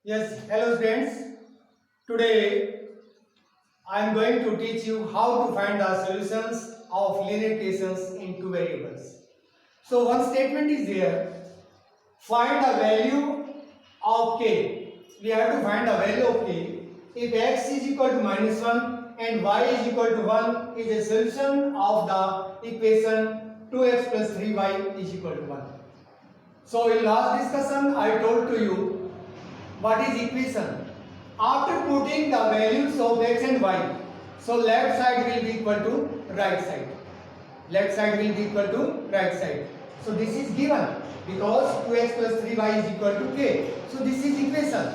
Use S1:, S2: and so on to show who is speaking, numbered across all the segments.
S1: Yes, hello friends. Today I am going to teach you how to find the solutions of linear equations in two variables. So one statement is there. Find the value of k. We have to find the value of k. If x is equal to -1 and y is equal to 1 is a solution of the equation 2x plus 3y is equal to 1. So in last discussion I told to you what is equation. After putting the values of x and y, so left side will be equal to right side. Left side will be equal to right side. So this is given because 2x plus 3y is equal to k. So this is equation.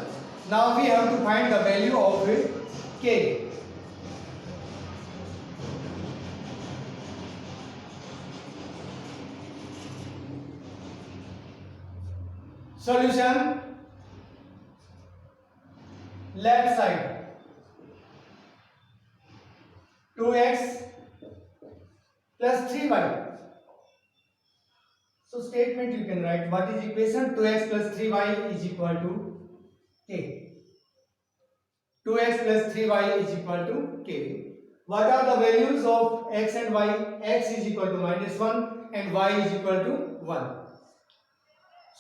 S1: Now we have to find the value of k. Solution, left side 2x plus 3y. So statement you can write, what is equation? 2x plus 3y is equal to k. 2x plus 3y is equal to k. What are the values of x and y? X is equal to -1 and y is equal to 1.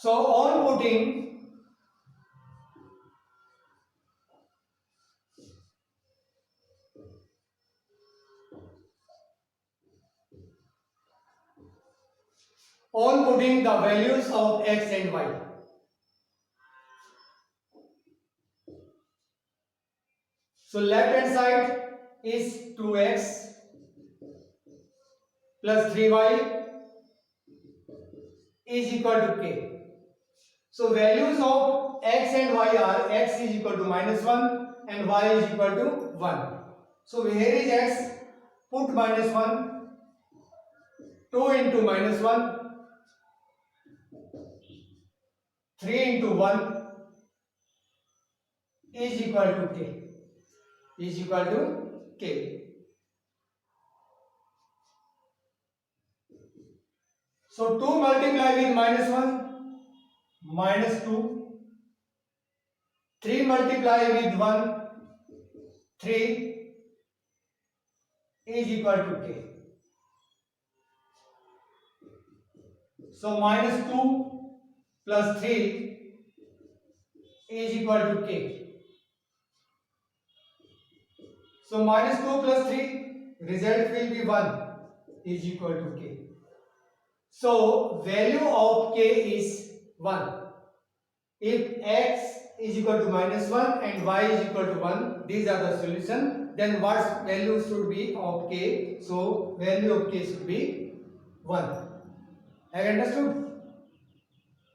S1: So on putting the values of x and y. So left hand side is 2x plus 3y is equal to k. So values of x and y are x is equal to -1 and y is equal to 1. So here is x, put -1, 2 into -1, 3 into 1 is equal to k. Is equal to k. So 2 multiply with -1, -2, 3 multiply with 1, 3 is equal to k. So -2 plus 3 is equal to k. So -2 plus 3, result will be 1 is equal to k. So value of k is 1. If x is equal to -1 and y is equal to 1, these are the solution, then what value should be of k? So value of k should be 1. Have you understood?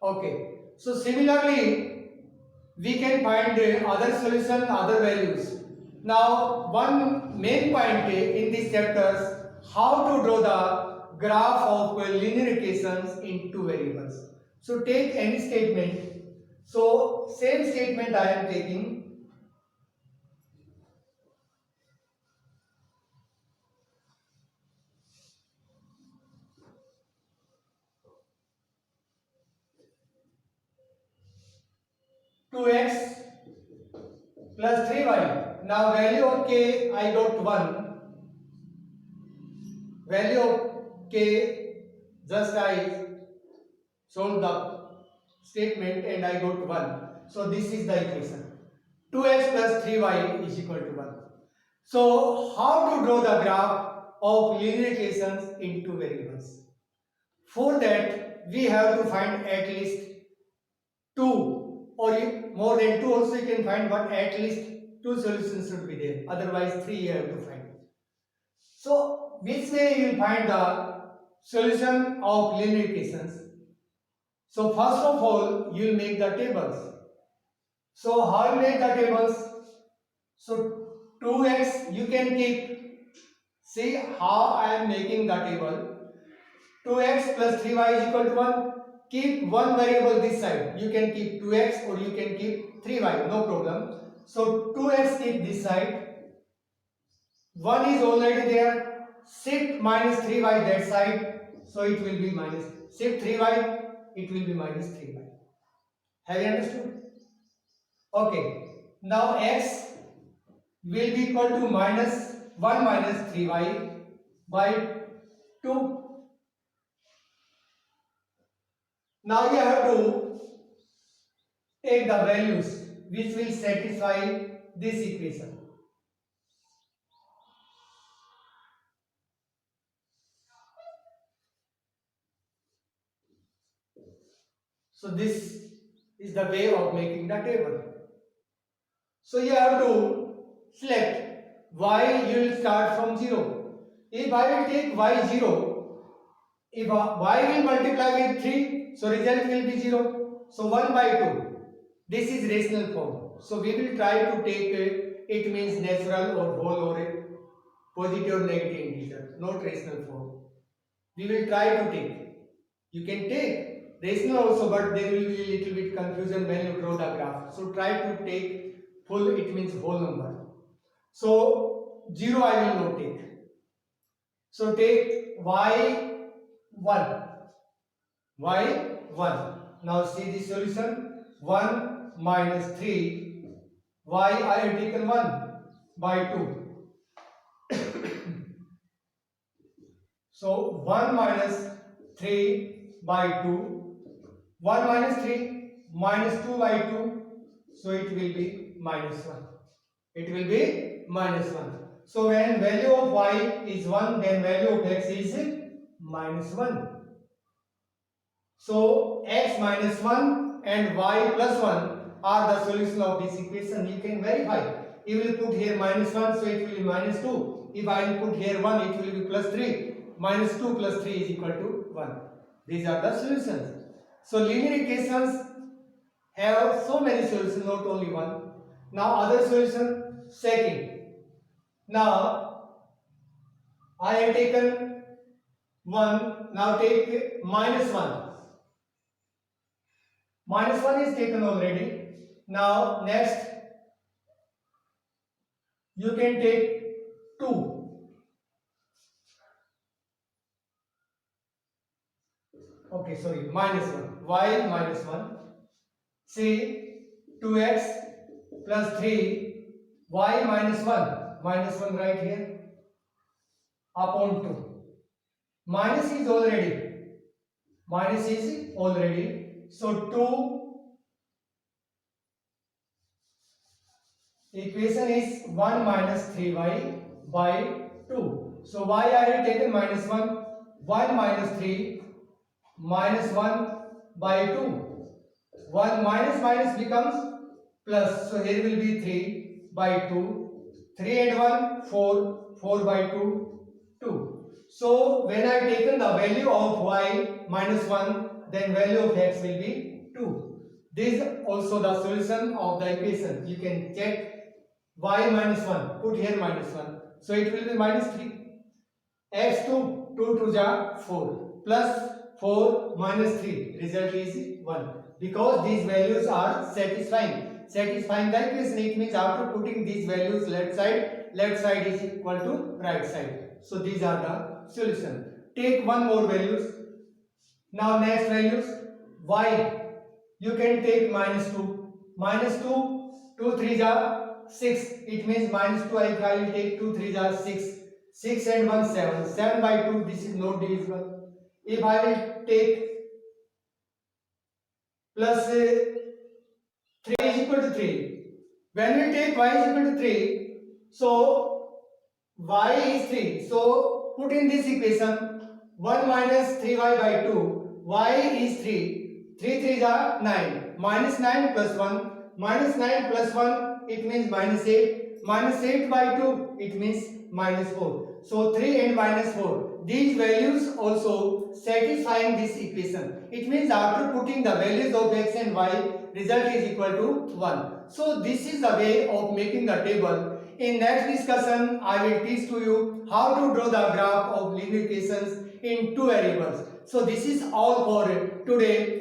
S1: Okay. So similarly, we can find other solution, other values. Now one main point in these chapters, how to draw the graph of linear equations in two variables. So take any statement. So same statement I am taking. Two x plus 3y. Now value of k I got 1. Value of k, just I solved the statement and I got 1. So this is the equation. 2x plus 3y is equal to 1. So how to draw the graph of linear equations in two variables? For that we have to find at least 2, or more than 2 also you can find, but at least 2 solutions should be there, otherwise 3 you have to find. So which way you will find the solution of linear equations? So first of all you will make the tables. So how you make the tables? So 2x you can keep, see how I am making the table. 2x plus 3y is equal to 1. Keep one variable this side. You can keep 2x or you can keep 3y, no problem. So 2x keep this side. 1 is already there. Shift minus 3y that side. So it will be minus. Shift 3y, it will be minus 3y. Have you understood? Okay, now x will be equal to minus 1 minus 3y by 2. Now you have to take the values which will satisfy this equation. So this is the way of making the table. So you have to select y, you will start from 0. If I will take y 0, if y will multiply with 3, so result will be 0. So 1 by 2. This is rational form. So we will try to take it means natural or whole or a positive or negative integer, not rational form. We will try to take. You can take rational also, but there will be a little bit confusion when you draw the graph. So try to take full, it means whole number. So 0 I will not take. So take y1. y1. Now see the solution. 1 minus 3. Y I have taken 1 by 2. So 1 minus 3 by 2. 1 minus 3 minus 2 by 2. So it will be minus 1. It will be minus 1. So when value of y is 1, then value of x is minus 1. So x minus 1 and y plus 1 are the solution of this equation. You can verify. You will put here minus 1, so it will be minus 2. If I will put here 1, it will be plus 3. Minus 2 plus 3 is equal to 1. These are the solutions. So linear equations have so many solutions, not only one. Now other solution, second. Now I have taken 1, now take minus 1. Minus 1 is taken already. Now next you can take 2. Okay, sorry, minus 1. Y minus 1. See 2x plus 3. Y minus 1. Minus 1 right here. Upon 2. Minus is already. Minus is already. So 2. Equation is 1 minus 3y by 2. So y I have taken minus 1. 1 minus 3 minus 1 by 2. 1 minus minus becomes plus. So here will be 3 by 2. 3 and 1, 4. 4 by 2, 2. So when I have taken the value of y minus 1, then value of x will be 2. This is also the solution of the equation. You can check y minus 1. Put here minus 1. So it will be minus 3. x2, 2 to the 4. Plus 4 minus 3. Result is 1. Because these values are satisfying. Satisfying the equation. It means after putting these values left side is equal to right side. So these are the solution. Take one more values. Now next values. Y. You can take minus 2. Minus 2. 2 3 are 6. It means minus 2 I will take 2 3 are 6. 6 and 1 7. 7 by 2. This is not divisible. If I will take plus 3 is equal to 3. When we take y is equal to 3, so y is 3. So put in this equation 1 minus 3y by 2. Y is 3. 3 3 are 9. Minus 9 plus 1. Minus 9 plus 1, it means minus 8. Minus 8 by 2, it means minus 4. So 3 and minus 4. These values also satisfying this equation. It means after putting the values of x and y, result is equal to 1. So this is the way of making the table. In next discussion, I will teach to you how to draw the graph of linear equations in two variables. So this is all for today.